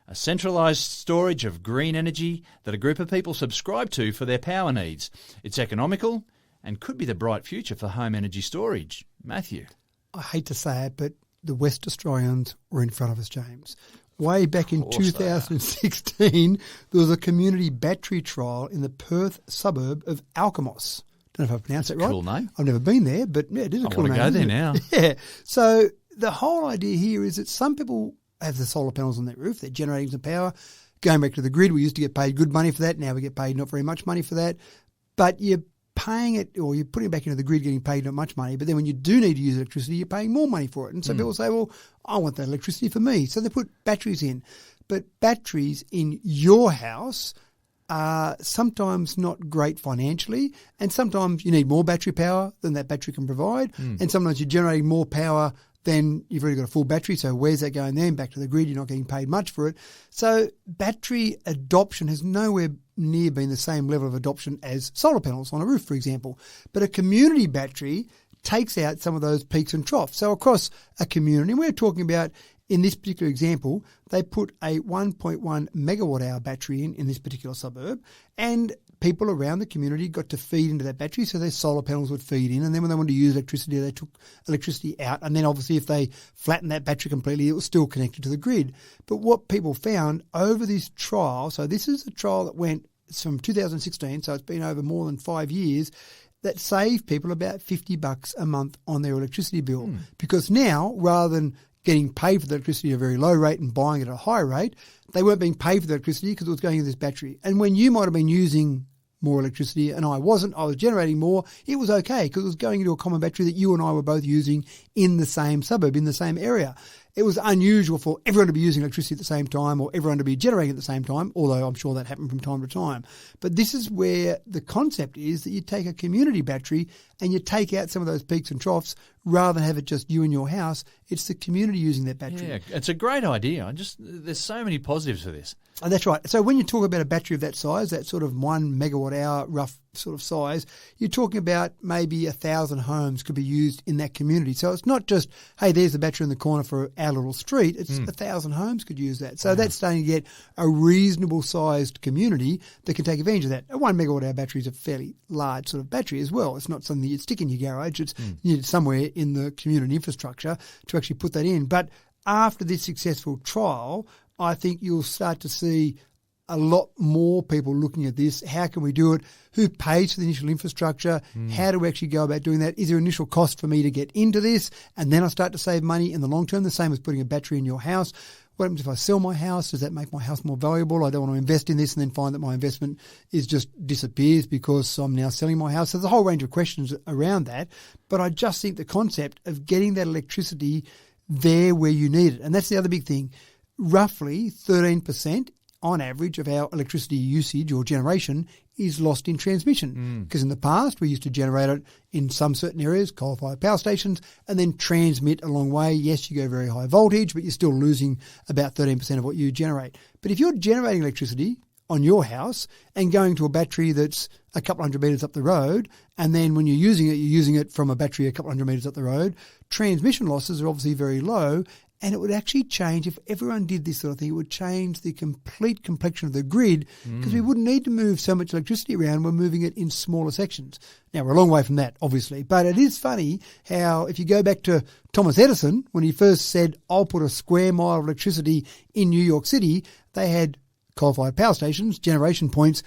a centralised storage of green energy that a group of people subscribe to for their power needs. It's economical and could be the bright future for home energy storage. Matthew. I hate to say it, but the West Australians were in front of us, James. Way back in 2016, there was a community battery trial in the Perth suburb of Alkimos. Don't know if I pronounced it right. Cool name. I've never been there, but it is a cool name. I want to go there now. Yeah. So the whole idea here is that some people have the solar panels on their roof. They're generating some power. Going back to the grid, we used to get paid good money for that. Now we get paid not very much money for that. But you're paying it, or you're putting it back into the grid, getting paid not much money. But then when you do need to use electricity, you're paying more money for it. And so people say, well, I want that electricity for me. So they put batteries in. But batteries in your house are sometimes not great financially, and sometimes you need more battery power than that battery can provide, and sometimes you're generating more power than you've already got a full battery, so where's that going then? Back to the grid, you're not getting paid much for it. So battery adoption has nowhere near been the same level of adoption as solar panels on a roof, for example. But a community battery takes out some of those peaks and troughs. So across a community, we're talking about, in this particular example, they put a 1.1 megawatt hour battery in this particular suburb, and people around the community got to feed into that battery, so their solar panels would feed in, and then when they wanted to use electricity, they took electricity out, and then obviously if they flattened that battery completely, it was still connected to the grid. But what people found over this trial, so this is a trial that went from 2016, so it's been over more than 5 years, that saved people about $50 a month on their electricity bill. Because now, rather than getting paid for the electricity at a very low rate and buying it at a high rate, they weren't being paid for the electricity because it was going into this battery. And when you might have been using more electricity and I wasn't, I was generating more, it was okay because it was going into a common battery that you and I were both using in the same suburb, in the same area. It was unusual for everyone to be using electricity at the same time or everyone to be generating at the same time, although I'm sure that happened from time to time. But this is where the concept is that you take a community battery and you take out some of those peaks and troughs rather than have it just you in your house. It's the community using that battery. Yeah, it's a great idea. There's so many positives for this. Oh, that's right. So when you talk about a battery of that size, that sort of 1 megawatt hour rough sort of size, you're talking about maybe 1,000 homes could be used in that community. So it's not just, hey, there's the battery in the corner for our little street. It's 1,000 homes could use that. So that's starting to get a reasonable sized community that can take advantage of that. A 1 megawatt hour battery is a fairly large sort of battery as well. It's not something that you'd stick in your garage. It's needed somewhere in the community infrastructure to actually put that in. But after this successful trial, I think you'll start to see a lot more people looking at this. How can we do it? Who pays for the initial infrastructure? How do we actually go about doing that? Is there an initial cost for me to get into this? And then I start to save money in the long term, the same as putting a battery in your house. What happens if I sell my house? Does that make my house more valuable? I don't want to invest in this and then find that my investment is just disappears because I'm now selling my house. So there's a whole range of questions around that. But I just think the concept of getting that electricity there where you need it. And that's the other big thing. Roughly 13% on average of our electricity usage or generation is lost in transmission. Because in the past, we used to generate it in some certain areas, coal-fired power stations, and then transmit a long way. Yes, you go very high voltage, but you're still losing about 13% of what you generate. But if you're generating electricity on your house and going to a battery that's a couple hundred metres up the road, and then when you're using it from a battery a couple hundred metres up the road, transmission losses are obviously very low, and it would actually change, if everyone did this sort of thing, it would change the complete complexion of the grid because we wouldn't need to move so much electricity around. We're moving it in smaller sections. Now, we're a long way from that, obviously, but it is funny how if you go back to Thomas Edison, when he first said, I'll put a square mile of electricity in New York City, they had coal-fired power stations, generation points,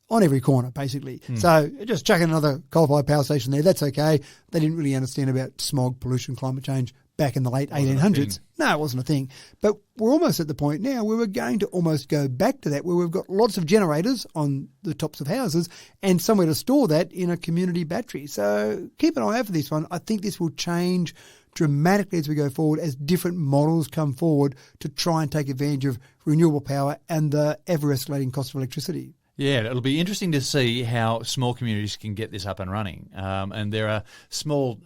on every corner, basically. So just chuck in another coal-fired power station there, that's okay. They didn't really understand about smog, pollution, climate change back in the late 1800s. No, it wasn't a thing. But we're almost at the point now where we're going to almost go back to that, where we've got lots of generators on the tops of houses and somewhere to store that in a community battery. So keep an eye out for this one. I think this will change dramatically as we go forward, as different models come forward to try and take advantage of renewable power and the ever-escalating cost of electricity. Yeah, it'll be interesting to see how small communities can get this up and running. And there are small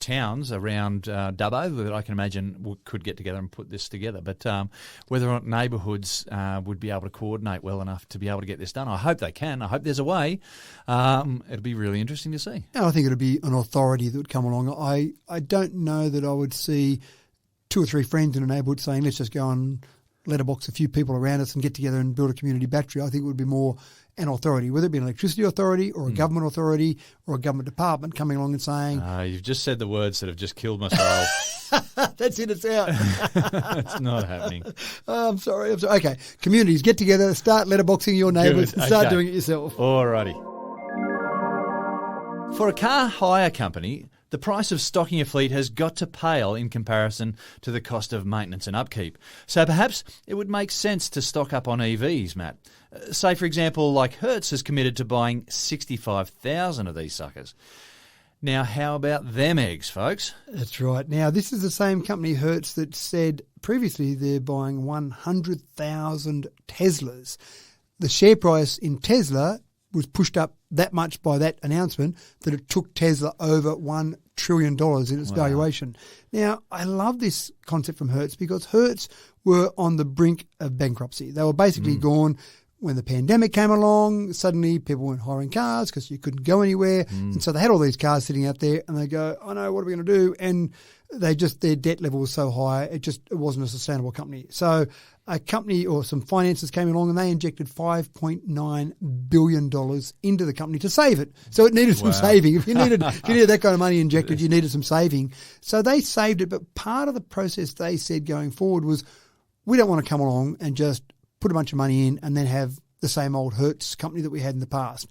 towns around Dubbo that I can imagine could get together and put this together. But whether or not neighbourhoods would be able to coordinate well enough to be able to get this done, I hope they can. I hope there's a way. It'll be really interesting to see. I think it'll be an authority that would come along. I don't know that I would see 2 or 3 friends in a neighbourhood saying, let's just go and letterbox a few people around us and get together and build a community battery. I think it would be more an authority, whether it be an electricity authority or a government authority or a government department coming along and saying... you've just said the words that have just killed my soul. That's it, it's out. It's not happening. I'm sorry. Okay, communities, get together, start letterboxing your neighbours and start doing it yourself. All righty. For a car hire company, the price of stocking a fleet has got to pale in comparison to the cost of maintenance and upkeep. So perhaps it would make sense to stock up on EVs, Matt. Say, for example, like Hertz has committed to buying 65,000 of these suckers. Now, how about them eggs, folks? That's right. Now, this is the same company, Hertz, that said previously they're buying 100,000 Teslas. The share price in Tesla was pushed up that much by that announcement that it took Tesla over $1 trillion in its valuation. Now, I love this concept from Hertz because Hertz were on the brink of bankruptcy. They were basically gone when the pandemic came along. Suddenly people weren't hiring cars because you couldn't go anywhere. And so they had all these cars sitting out there and they go, oh no, what are we going to do? And their debt level was so high, it wasn't a sustainable company. So a company or some finances came along and they injected $5.9 billion into the company to save it. So it needed some saving. If you needed that kind of money injected, you needed some saving. So they saved it. But part of the process they said going forward was, we don't want to come along and just put a bunch of money in and then have the same old Hertz company that we had in the past.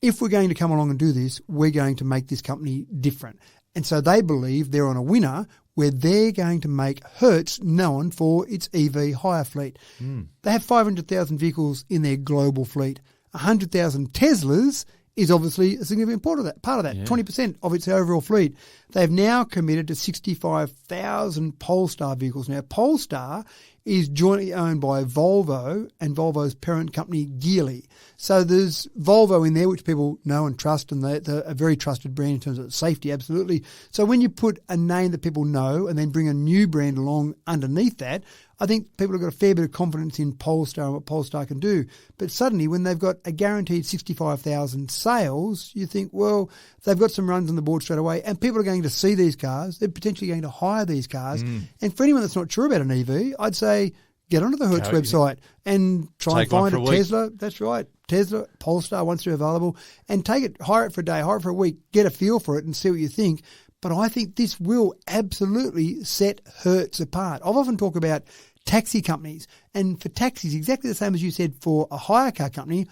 If we're going to come along and do this, we're going to make this company different. And so they believe they're on a winner where they're going to make Hertz known for its EV hire fleet. They have 500,000 vehicles in their global fleet. 100,000 Teslas is obviously a significant part of that, 20% of its overall fleet. They've now committed to 65,000 Polestar vehicles. Now, Polestar is jointly owned by Volvo and Volvo's parent company, Geely. So there's Volvo in there, which people know and trust, and they're a very trusted brand in terms of safety, absolutely. So when you put a name that people know and then bring a new brand along underneath that, I think people have got a fair bit of confidence in Polestar and what Polestar can do. But suddenly, when they've got a guaranteed 65,000 sales, you think, well, they've got some runs on the board straight away, and people are going to see these cars. They're potentially going to hire these cars. And for anyone that's not sure about an EV, I'd say get onto the Hertz website and try and find a Tesla. That's right. Tesla, Polestar, once they're available, and take it, hire it for a day, hire it for a week, get a feel for it and see what you think. But I think this will absolutely set Hertz apart. I've often talked about taxi companies, and for taxis, exactly the same as you said for a hire car company,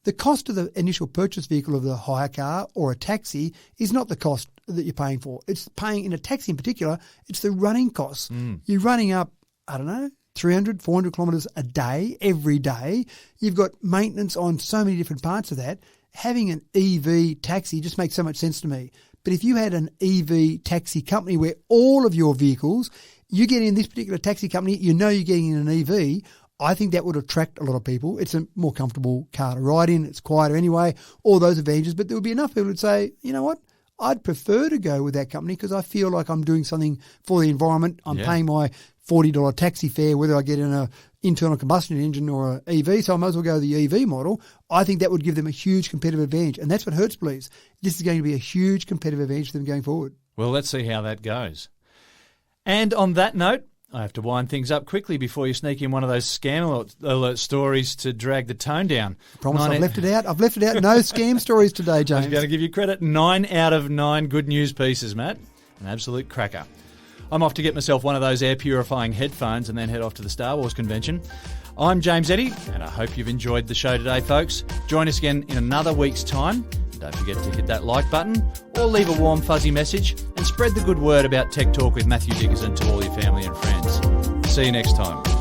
the cost of the initial purchase vehicle of the hire car or a taxi is not the cost that you're paying for. It's paying, in a taxi in particular, it's the running costs. You're running up, I don't know, 300, 400 kilometres a day, every day. You've got maintenance on so many different parts of that. Having an EV taxi just makes so much sense to me. But if you had an EV taxi company where all of your vehicles, you get in this particular taxi company, you know you're getting in an EV, I think that would attract a lot of people. It's a more comfortable car to ride in. It's quieter anyway, all those advantages. But there would be enough people who would say, you know what, I'd prefer to go with that company because I feel like I'm doing something for the environment. I'm paying my $40 taxi fare, whether I get in an internal combustion engine or an EV, so I might as well go the EV model. I think that would give them a huge competitive advantage. And that's what Hertz believes. This is going to be a huge competitive advantage for them going forward. Well, let's see how that goes. And on that note, I have to wind things up quickly before you sneak in one of those scam alert stories to drag the tone down. I promise I've left it out. No scam stories today, James. I was going to give you credit. 9 out of 9 good news pieces, Matt. An absolute cracker. I'm off to get myself one of those air purifying headphones and then head off to the Star Wars convention. I'm James Eddy, and I hope you've enjoyed the show today, folks. Join us again in another week's time. Don't forget to hit that like button or leave a warm, fuzzy message and spread the good word about Tech Talk with Matthew Dickerson to all your family and friends. See you next time.